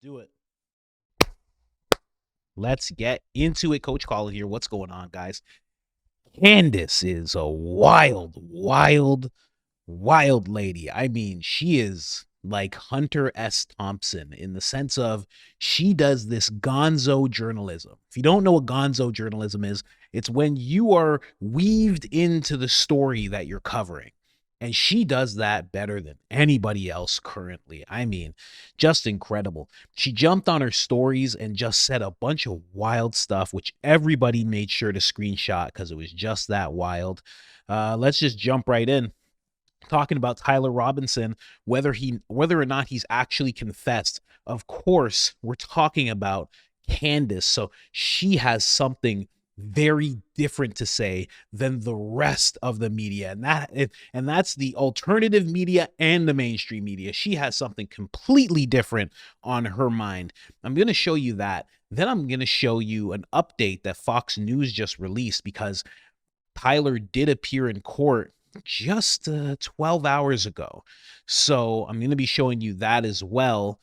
do it. Let's get into it. Coach Colin here. What's going on, guys? Candace is a wild lady. I mean, she is like Hunter S. Thompson in the sense of she does this gonzo journalism. If you don't know what gonzo journalism is, it's when you are weaved into the story that you're covering. And she does that better than anybody else currently. I mean, just incredible. She jumped on her stories and just said a bunch of wild stuff, which everybody made sure to screenshot because it was just that wild. Let's just jump right in. Talking about Tyler Robinson, whether or not he's actually confessed. Of course, we're talking about Candace. So she has something very different to say than the rest of the media, and that's the alternative media and the mainstream media. She has something completely different on her mind. I'm going to show you that. Then I'm going to show you an update that Fox News just released because Tyler did appear in court just 12 hours ago. So I'm going to be showing you that as well.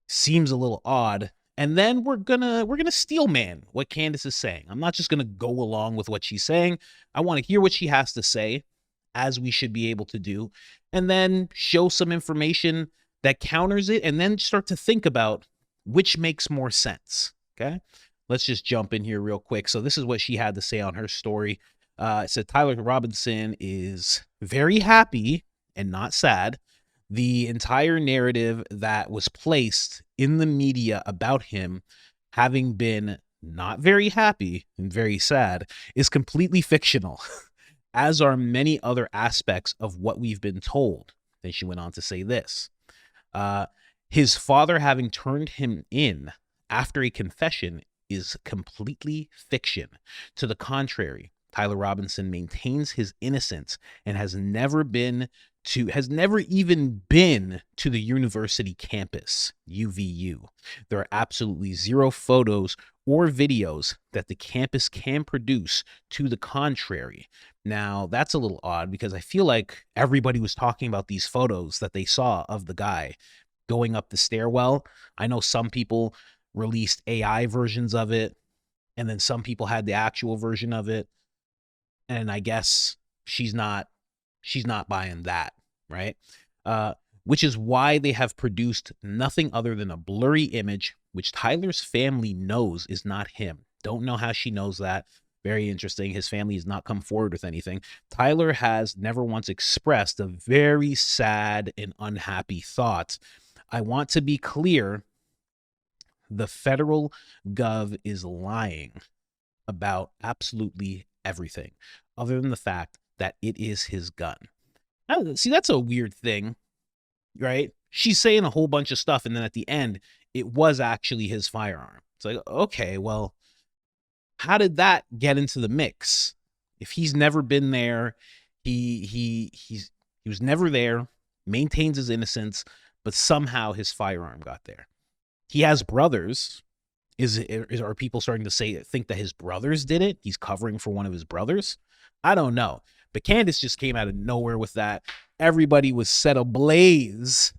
Seems a little odd. And then we're gonna steel man what Candace is saying. I'm not just gonna go along with what she's saying. I want to hear what she has to say, as we should be able to do, and then show some information that counters it, and then start to think about which makes more sense. Okay, let's just jump in here real quick. So this is what she had to say on her story. It said Tyler Robinson is very happy and not sad. The entire narrative that was placed in the media about him having been not very happy and very sad is completely fictional, as are many other aspects of what we've been told. Then she went on to say this. His father having turned him in after a confession is completely fiction. To the contrary, Tyler Robinson maintains his innocence and has never even been to the university campus, UVU. There are absolutely zero photos or videos that the campus can produce to the contrary. Now, that's a little odd because I feel like everybody was talking about these photos that they saw of the guy going up the stairwell. I know some people released AI versions of it, and then some people had the actual version of it. And I guess she's not buying that, right? Which is why they have produced nothing other than a blurry image, which Tyler's family knows is not him. Don't know how she knows that. Very interesting. His family has not come forward with anything. Tyler has never once expressed a very sad and unhappy thought. I want to be clear. The federal gov is lying about absolutely everything, other than the fact that it is his gun. See, that's a weird thing, right? She's saying a whole bunch of stuff, and then at the end, it was actually his firearm. It's like, okay, well, how did that get into the mix? If he's never been there, he was never there, maintains his innocence, but somehow his firearm got there. He has brothers. Are people starting to think that his brothers did it? He's covering for one of his brothers? I don't know. But Candace just came out of nowhere with that. Everybody was set ablaze.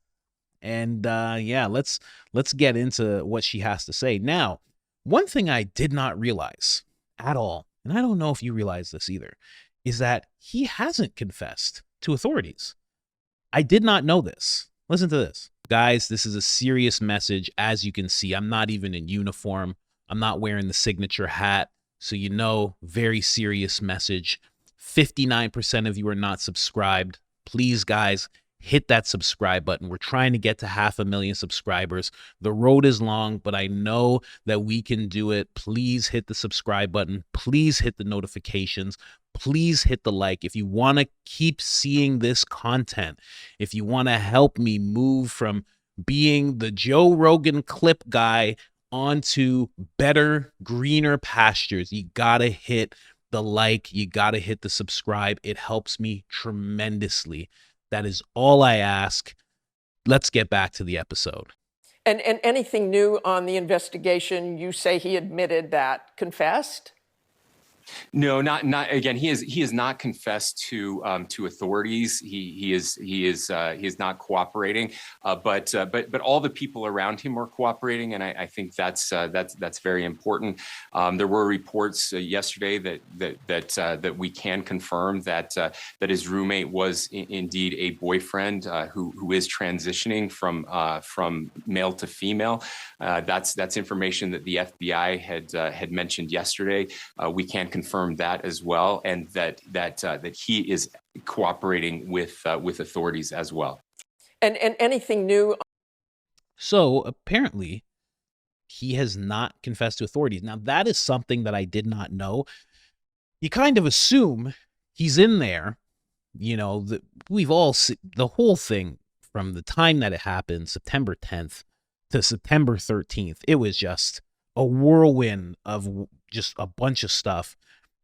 And yeah, let's get into what she has to say. Now, one thing I did not realize at all, and I don't know if you realize this either, is that he hasn't confessed to authorities. I did not know this. Listen to this. Guys, this is a serious message. As you can see, I'm not even in uniform. I'm not wearing the signature hat. So, you know, very serious message. 59% of you are not subscribed. Please, guys, hit that subscribe button. We're trying to get to 500,000 subscribers. The road is long, but I know that we can do it. Please hit the subscribe button. Please hit the notifications. Please hit the like. If you want to keep seeing this content, if you want to help me move from being the Joe Rogan clip guy onto better, greener pastures, you got to hit the like. You got to hit the subscribe. It helps me tremendously. That is all I ask. Let's get back to the episode. And anything new on the investigation? You say he admitted that, confessed? No, not again. He is not confessed to authorities. He is not cooperating. But all the people around him are cooperating, and I think that's very important. There were reports yesterday that we can confirm that his roommate was indeed a boyfriend who is transitioning from male to female. That's information that the FBI had mentioned yesterday. We can confirm that as well, and that he is cooperating with authorities as well. And anything new? So apparently, he has not confessed to authorities. Now, that is something that I did not know. You kind of assume he's in there. You know, we've all seen the whole thing from the time that it happened, September 10th to September 13th. It was just a whirlwind of just a bunch of stuff.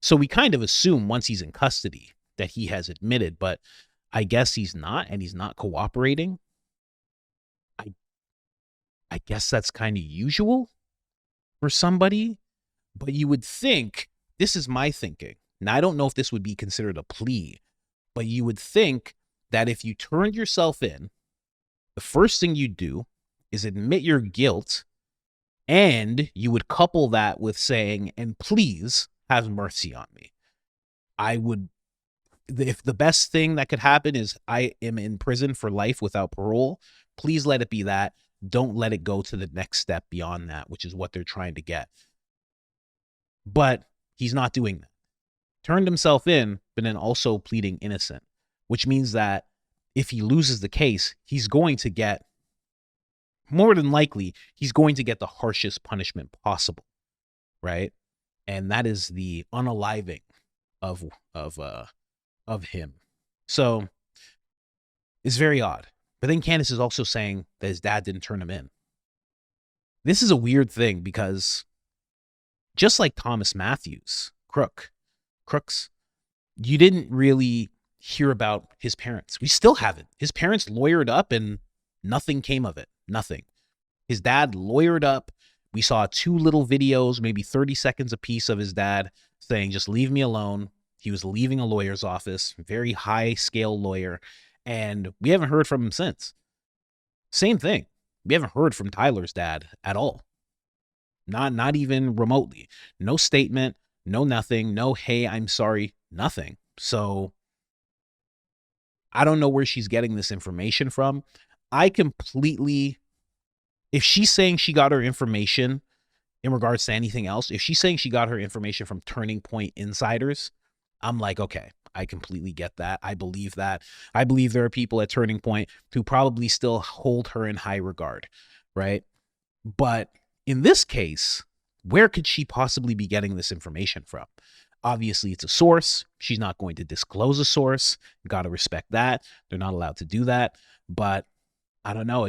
So we kind of assume once he's in custody that he has admitted, but I guess he's not, and he's not cooperating. I guess that's kind of usual for somebody, but you would think, this is my thinking. Now, I don't know if this would be considered a plea, but you would think that if you turned yourself in, the first thing you do is admit your guilt, and you would couple that with saying, and please have mercy on me. If the best thing that could happen is I am in prison for life without parole, please let it be that. Don't let it go to the next step beyond that, which is what they're trying to get. But he's not doing that. Turned himself in, but then also pleading innocent, which means that if he loses the case, he's going to get, more than likely, he's going to get the harshest punishment possible, right? And that is the unaliving of him. So it's very odd. But then Candace is also saying that his dad didn't turn him in. This is a weird thing because just like Thomas Matthews, Crooks, you didn't really hear about his parents. We still haven't. His parents lawyered up and nothing came of it. Nothing. His dad lawyered up. We saw 2 little videos, maybe 30 seconds apiece, of his dad saying, just leave me alone. He was leaving a lawyer's office, very high scale lawyer. And we haven't heard from him since. Same thing. We haven't heard from Tyler's dad at all. Not even remotely. No statement, no nothing, no hey, I'm sorry, nothing. So I don't know where she's getting this information from. If she's saying she got her information in regards to anything else, if she's saying she got her information from Turning Point insiders, I'm like, okay, I completely get that. I believe that. I believe there are people at Turning Point who probably still hold her in high regard, right? But in this case, where could she possibly be getting this information from? Obviously, it's a source. She's not going to disclose a source. Got to respect that. They're not allowed to do that. But I don't know.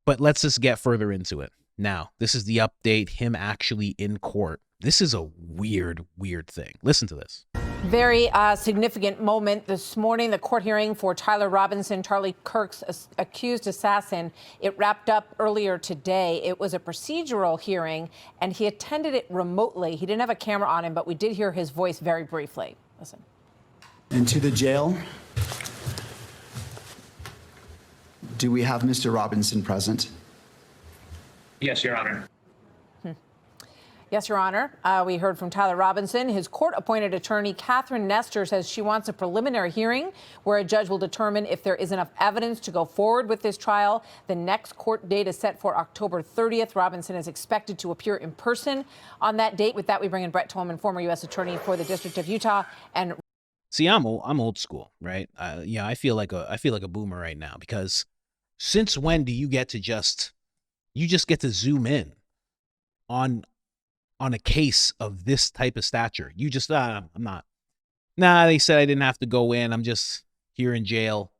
But let's just get further into it. Now, this is the update, him actually in court. This is a weird thing. Listen to this. Very significant moment this morning. The court hearing for Tyler Robinson, Charlie Kirk's accused assassin, it wrapped up earlier today. It was a procedural hearing, and he attended it remotely. He didn't have a camera on him, but we did hear his voice very briefly. Listen. Into the jail. Do we have Mr. Robinson present? Yes, Your Honor. Yes, Your Honor. We heard from Tyler Robinson. His court-appointed attorney, Catherine Nestor, says she wants a preliminary hearing where a judge will determine if there is enough evidence to go forward with this trial. The next court date is set for October 30th. Robinson is expected to appear in person on that date. With that, we bring in Brett Tolman, former U.S. attorney for the District of Utah. And see, I'm old school, right? I feel like a boomer right now, because since when do you get to just get to zoom in on a case of this type of stature? You just, I'm not. Nah, they said I didn't have to go in. I'm just here in jail.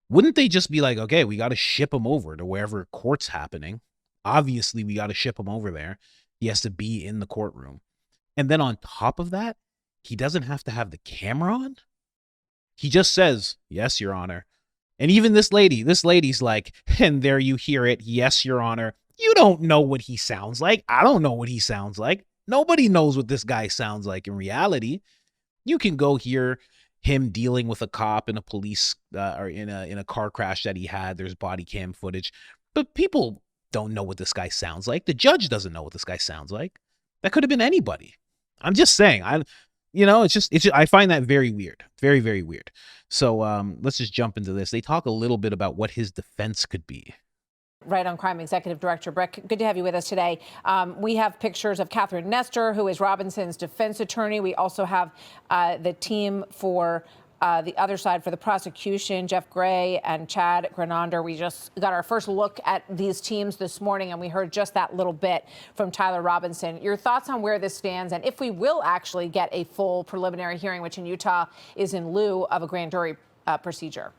Wouldn't they just be like, okay, we got to ship him over to wherever court's happening? Obviously, we got to ship him over there. He has to be in the courtroom. And then on top of that, he doesn't have to have the camera on. He just says, yes, Your Honor. And even this lady's like, and there you hear it. Yes, Your Honor. You don't know what he sounds like. I don't know what he sounds like. Nobody knows what this guy sounds like in reality. You can go hear him dealing with a cop in a police or in a car crash that he had. There's body cam footage, but people don't know what this guy sounds like. The judge doesn't know what this guy sounds like. That could have been anybody. I'm just saying. It's just I find that very weird, very, very weird. So let's just jump into this. They talk a little bit about what his defense could be. Right on Crime Executive Director Brett, good to have you with us today. We have pictures of Catherine Nestor, who is Robinson's defense attorney. We also have the team for the other side for the prosecution, Jeff Gray and Chad Granander. We just got our first look at these teams this morning, and we heard just that little bit from Tyler Robinson. Your thoughts on where this stands and if we will actually get a full preliminary hearing, which in Utah is in lieu of a grand jury procedure?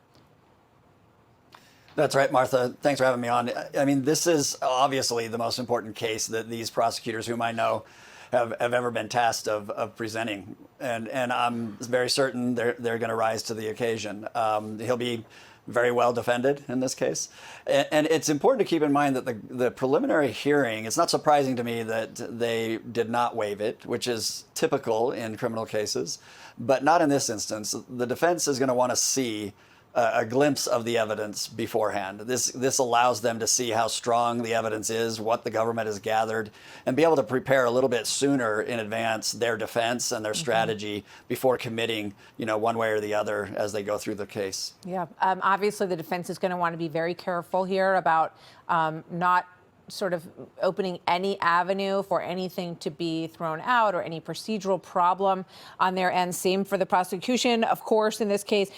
That's right, Martha. Thanks for having me on. I mean, this is obviously the most important case that these prosecutors, whom I know, have ever been tasked of presenting. And I'm very certain they're going to rise to the occasion. He'll be very well defended in this case. And it's important to keep in mind that the preliminary hearing, it's not surprising to me that they did not waive it, which is typical in criminal cases, but not in this instance. The defense is going to want to see a glimpse of the evidence beforehand. This allows them to see how strong the evidence is, what the government has gathered, and be able to prepare a little bit sooner in advance their defense and their strategy before committing, one way or the other as they go through the case. Yeah, obviously the defense is going to want to be very careful here about not sort of opening any avenue for anything to be thrown out or any procedural problem on their end. Same for the prosecution, of course, in this case.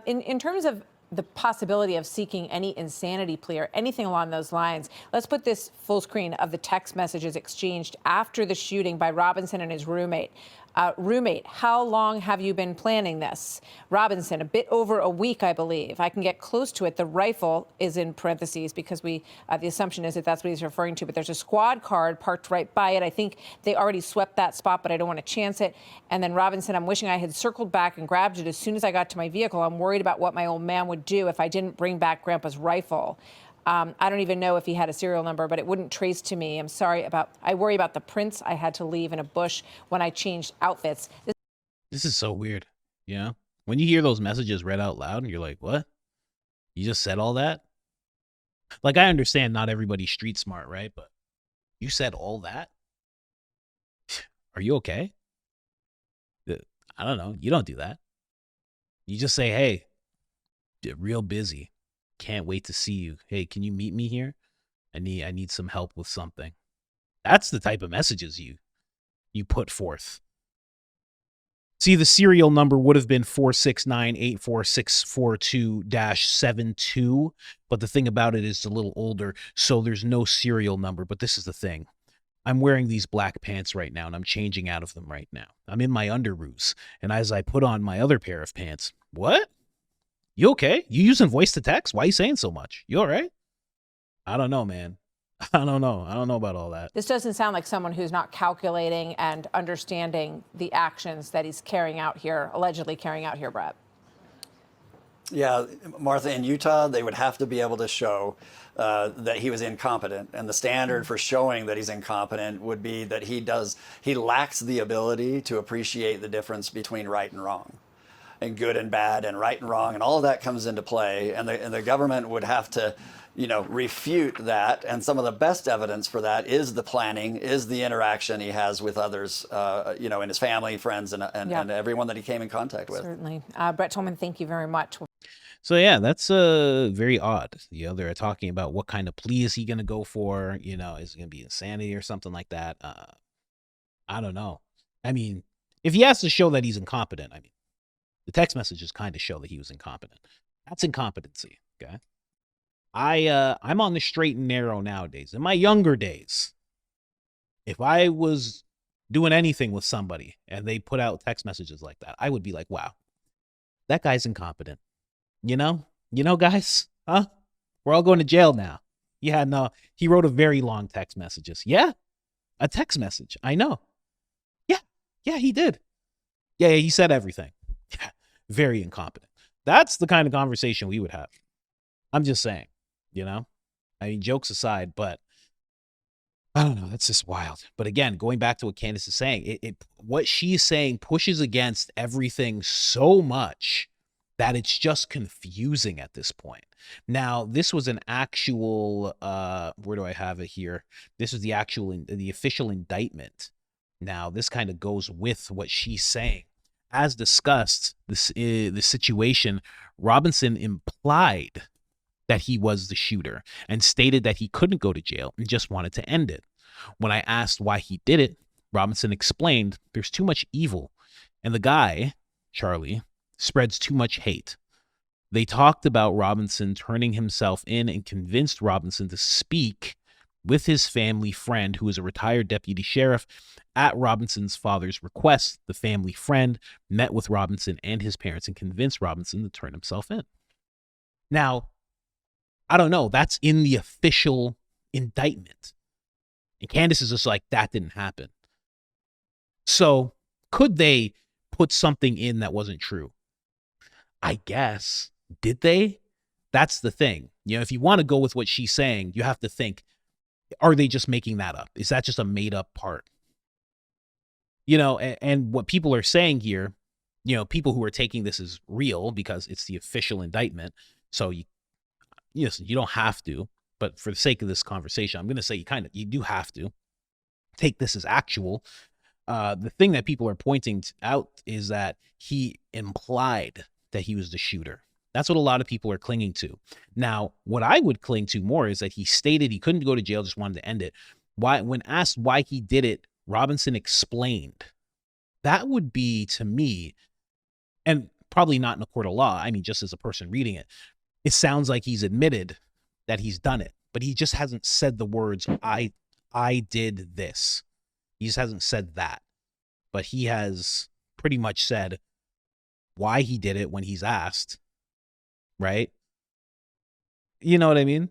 In terms of the possibility of seeking any insanity plea or anything along those lines, let's put this full screen of the text messages exchanged after the shooting by Robinson and his roommate. Roommate, how long have you been planning this? Robinson, a bit over a week, I believe. I can get close to it. The rifle is in parentheses because the assumption is that that's what he's referring to. But there's a squad card parked right by it. I think they already swept that spot, but I don't want to chance it. And then Robinson, I'm wishing I had circled back and grabbed it as soon as I got to my vehicle. I'm worried about what my old man would do if I didn't bring back Grandpa's rifle. I don't even know if he had a serial number, but it wouldn't trace to me. I worry about the prints I had to leave in a bush when I changed outfits. This is so weird. When you hear those messages read out loud and you're like, what? You just said all that? Like, I understand not everybody's street smart, right? But you said all that? Are you okay? I don't know. You don't do that. You just say, hey, real busy. Can't wait to see you. Hey, can you meet me here? I need some help with something. That's the type of messages you put forth. See, the serial number would have been 469846442-72, but the thing about it is it's a little older, so there's no serial number. But this is the thing. I'm wearing these black pants right now, and I'm changing out of them right now. I'm in my underoos, and as I put on my other pair of pants, what? You okay? You using voice to text? Why are you saying so much? You all right? I don't know, man. I don't know. I don't know about all that. This doesn't sound like someone who's not calculating and understanding the actions that he's allegedly carrying out here, Brett. Yeah, Martha, in Utah, they would have to be able to show that he was incompetent. And the standard for showing that he's incompetent would be that he lacks the ability to appreciate the difference between right and wrong, and good and bad, and right and wrong, and all of that comes into play. And the government would have to, refute that. And some of the best evidence for that is the planning, is the interaction he has with others, in his family, friends, and everyone that he came in contact with. Certainly. Brett Tolman, thank you very much. So yeah, that's very odd. They're talking about what kind of plea is he going to go for? Is it going to be insanity or something like that? I don't know. I mean, if he has to show that he's incompetent, the text messages kind of show that he was incompetent. That's incompetency, okay? I'm on the straight and narrow nowadays. In my younger days, if I was doing anything with somebody and they put out text messages like that, I would be like, wow, that guy's incompetent. Guys, huh? We're all going to jail now. Yeah, no, he wrote a very long text messages. Yeah, a text message. I know. Yeah, he did. Yeah, he said everything. Yeah, very incompetent. That's the kind of conversation we would have. I'm just saying, jokes aside, but I don't know. That's just wild. But again, going back to what Candace is saying, what she's saying pushes against everything so much that it's just confusing at this point. Now, this was an actual, where do I have it here? This is the official indictment. Now, this kind of goes with what she's saying. As discussed, the situation, Robinson implied that he was the shooter and stated that he couldn't go to jail and just wanted to end it. When I asked why he did it, Robinson explained there's too much evil, and the guy, Charlie, spreads too much hate. They talked about Robinson turning himself in and convinced Robinson to speak with his family friend, who is a retired deputy sheriff. At Robinson's father's request, the family friend met with Robinson and his parents and convinced Robinson to turn himself in. Now, I don't know. That's in the official indictment. And Candace is just like, that didn't happen. So could they put something in that wasn't true? I guess. Did they? That's the thing. You know, if you want to go with what she's saying, you have to think, are they just making that up? Is that just a made up part? You know, and what people are saying here, you know, people who are taking this as real because it's the official indictment. So you don't have to, but for the sake of this conversation, I'm going to say you do have to take this as actual. The thing that people are pointing out is that he implied that he was the shooter. That's what a lot of people are clinging to. Now, what I would cling to more is that he stated he couldn't go to jail, just wanted to end it. When asked why he did it, Robinson explained. That would be, to me, and probably not in a court of law, I mean, just as a person reading it, it sounds like he's admitted that he's done it, but he just hasn't said the words, I did this. He just hasn't said that. But he has pretty much said why he did it when he's asked, right? You know what I mean?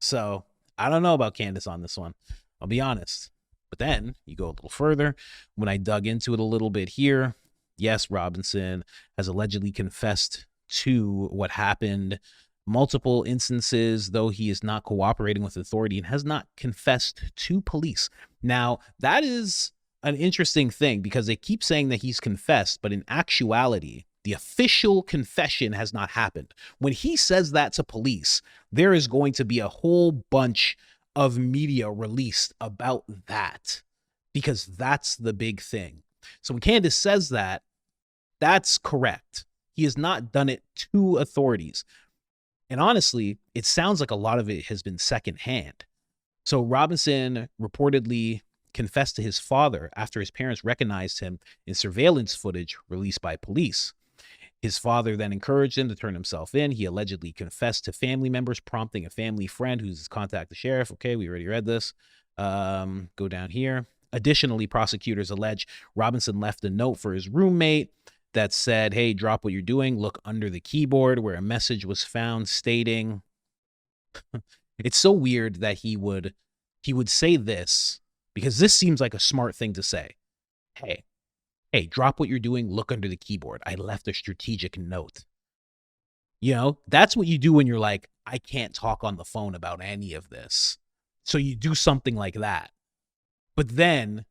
So I don't know about Candace on this one. I'll be honest. But then you go a little further. When I dug into it a little bit here, yes, Robinson has allegedly confessed to what happened. Multiple instances, though he is not cooperating with authority and has not confessed to police. Now, that is an interesting thing because they keep saying that he's confessed, but in actuality, the official confession has not happened. When he says that to police, there is going to be a whole bunch of media released about that because that's the big thing. So when Candace says that, that's correct. He has not done it to authorities. And honestly, it sounds like a lot of it has been secondhand. So Robinson reportedly confessed to his father after his parents recognized him in surveillance footage released by police. His father then encouraged him to turn himself in. He allegedly confessed to family members, prompting a family friend who's contacted the sheriff. Okay, we already read this. Go down here. Additionally, prosecutors allege Robinson left a note for his roommate that said, hey, drop what you're doing. Look under the keyboard, where a message was found stating, it's so weird that he would say this, because this seems like a smart thing to say. Hey, drop what you're doing. Look under the keyboard. I left a strategic note. You know, that's what you do when you're like, I can't talk on the phone about any of this. So you do something like that. But then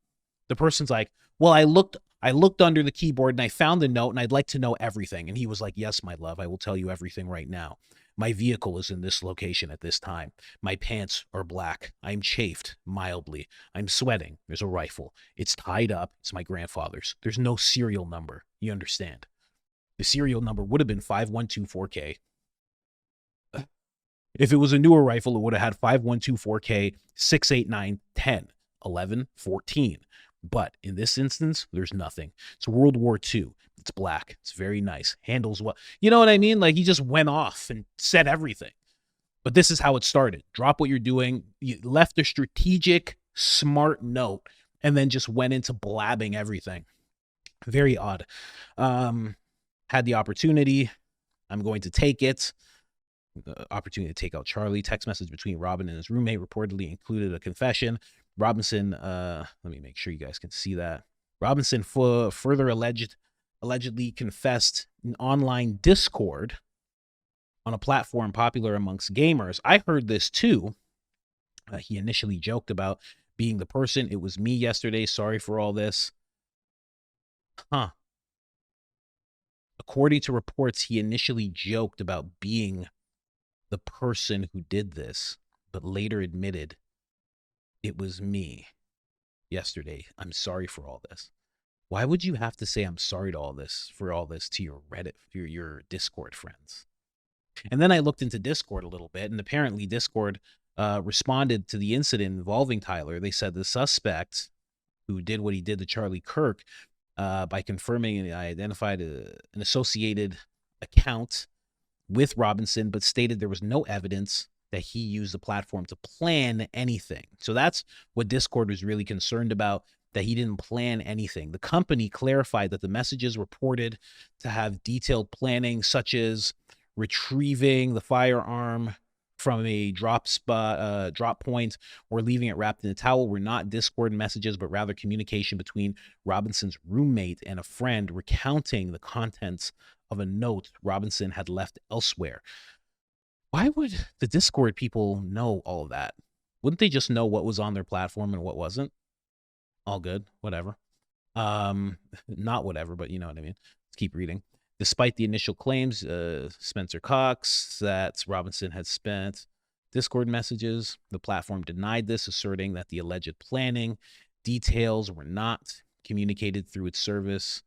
the person's like, well, I looked under the keyboard and I found the note and I'd like to know everything. And he was like, yes, my love, I will tell you everything right now. My vehicle is in this location at this time. My pants are black. I'm chafed mildly. I'm sweating. There's a rifle. It's tied up. It's my grandfather's. There's no serial number. You understand? The serial number would have been 5124K. If it was a newer rifle, it would have had 5124K 68910 11 14. But in this instance, there's nothing. It's World War II. It's black. It's very nice. Handles well. You know what I mean? Like, he just went off and said everything. But this is how it started. Drop what you're doing. You left a strategic, smart note, and then just went into blabbing everything. Very odd. Had the opportunity. I'm going to take it. The opportunity to take out Charlie. Text message between Robin and his roommate reportedly included a confession. Robinson, let me make sure you guys can see that. Robinson further allegedly confessed in online Discord on a platform popular amongst gamers. I heard this too. He initially joked about being the person. It was me yesterday. Sorry for all this. Huh. According to reports, he initially joked about being the person who did this, but later admitted it was me yesterday. I'm sorry for all this. Why would you have to say I'm sorry to all this to your Reddit, your Discord friends? And then I looked into Discord a little bit, and apparently Discord responded to the incident involving Tyler. They said the suspect who did what he did to Charlie Kirk, by confirming and identified an associated account with Robinson, but stated there was no evidence that he used the platform to plan anything. So that's what Discord was really concerned about, that he didn't plan anything. The company clarified that the messages reported to have detailed planning, such as retrieving the firearm from a drop point, or leaving it wrapped in a towel, were not Discord messages, but rather communication between Robinson's roommate and a friend recounting the contents of a note Robinson had left elsewhere. Why would the Discord people know all of that? Wouldn't they just know what was on their platform and what wasn't? All good, whatever. Not whatever, but you know what I mean. Let's keep reading. Despite the initial claims, Spencer Cox, that Robinson had spent Discord messages, the platform denied this, asserting that the alleged planning details were not communicated through its service.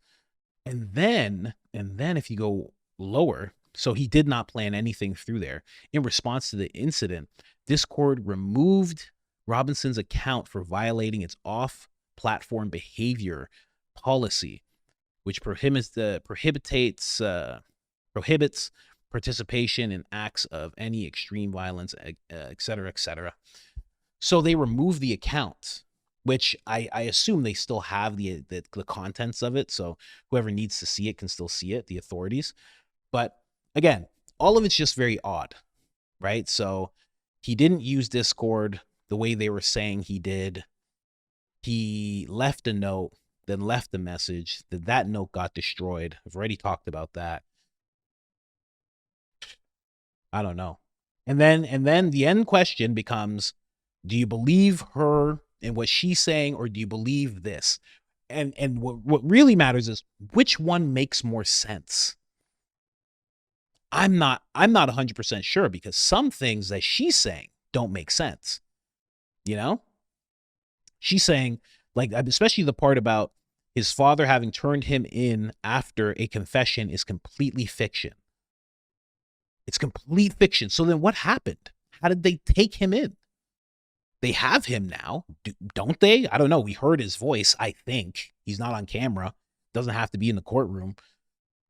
And then if you go lower, so he did not plan anything through there. In response to the incident, Discord removed Robinson's account for violating its off-platform behavior policy, which prohibits participation in acts of any extreme violence, et cetera, et cetera. So they removed the account, which I assume they still have the contents of it. So whoever needs to see it can still see it, the authorities. But again, all of it's just very odd, right? So he didn't use Discord the way they were saying he did. He left a note, then left a message. That note got destroyed. I've already talked about that. I don't know. And then the end question becomes, do you believe her and what she's saying, or do you believe this? And what really matters is which one makes more sense. I'm not 100% sure, because some things that she's saying don't make sense. You know? She's saying, like, especially the part about his father having turned him in after a confession is completely fiction. It's complete fiction. So then what happened? How did they take him in? They have him now, don't they? I don't know. We heard his voice, I think. He's not on camera. Doesn't have to be in the courtroom.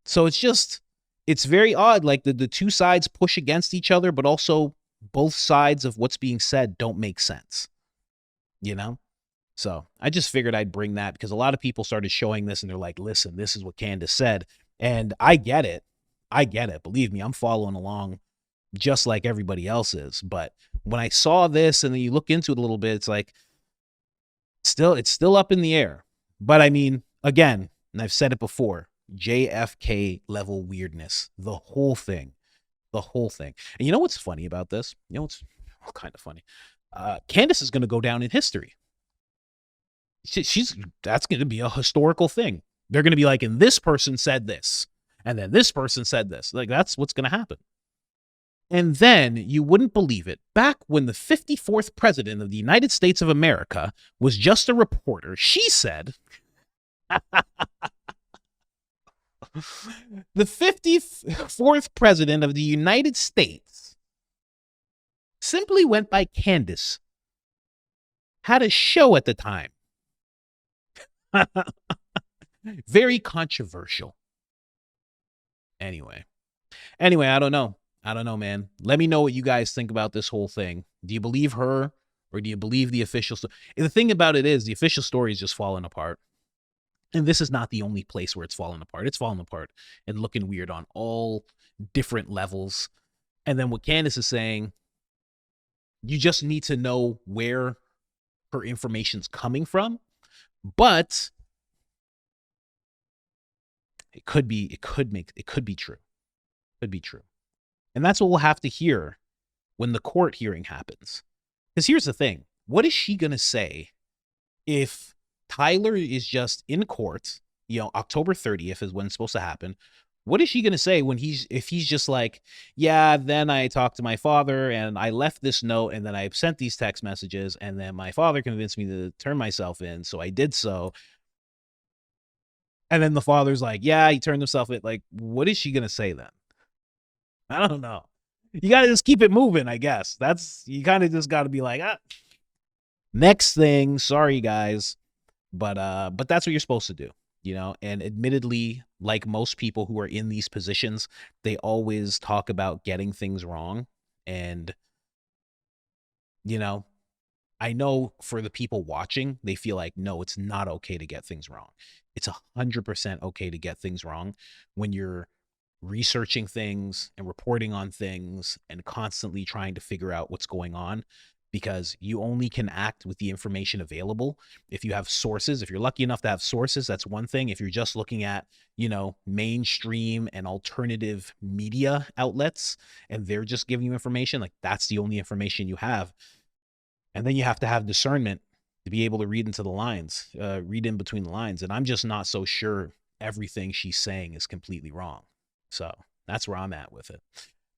So it's very odd. Like the two sides push against each other, but also both sides of what's being said don't make sense. You know? So I just figured I'd bring that, because a lot of people started showing this and they're like, listen, this is what Candace said. And I get it. Believe me, I'm following along just like everybody else is. But when I saw this and then you look into it a little bit, it's like, it's still up in the air. But I mean, again, and I've said it before, JFK level weirdness, the whole thing. And you know what's funny about this? You know what's kind of funny? Candace is going to go down in history. That's going to be a historical thing. They're going to be like, and this person said this, and then this person said this. Like, that's what's going to happen. And then you wouldn't believe it. Back when the 54th president of the United States of America was just a reporter, she said, the 54th president of the United States simply went by Candace, had a show at the time. Very controversial. Anyway, I don't know, man. Let me know what you guys think about this whole thing. Do you believe her, or do you believe the official story? The thing about it is the official story is just falling apart. And this is not the only place where it's falling apart. It's falling apart and looking weird on all different levels. And then what Candace is saying, you just need to know where her information's coming from. But it could be true. Could be true. And that's what we'll have to hear when the court hearing happens. Because here's the thing. What is she going to say if Tyler is just in court, you know, October 30th is when it's supposed to happen. What is she going to say when if he's just like, yeah, then I talked to my father and I left this note and then I sent these text messages and then my father convinced me to turn myself in. So I did so. And then the father's like, yeah, he turned himself in. Like, what is she going to say then? I don't know. You got to just keep it moving, I guess. You kind of just got to be like, next thing, sorry guys. But that's what you're supposed to do, you know? And admittedly, like most people who are in these positions, they always talk about getting things wrong. And, you know, I know for the people watching, they feel like, no, it's not okay to get things wrong. It's 100% okay to get things wrong when you're researching things and reporting on things and constantly trying to figure out what's going on, because you only can act with the information available. If you have sources, if you're lucky enough to have sources, that's one thing. If you're just looking at, you know, mainstream and alternative media outlets and they're just giving you information, like that's the only information you have. And then you have to have discernment to be able to read into the lines, read in between the lines. And I'm just not so sure everything she's saying is completely wrong. So that's where I'm at with it.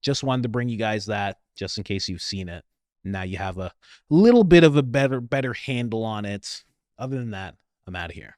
Just wanted to bring you guys that, just in case you've seen it. Now you have a little bit of a better handle on it. Other than that, I'm out of here.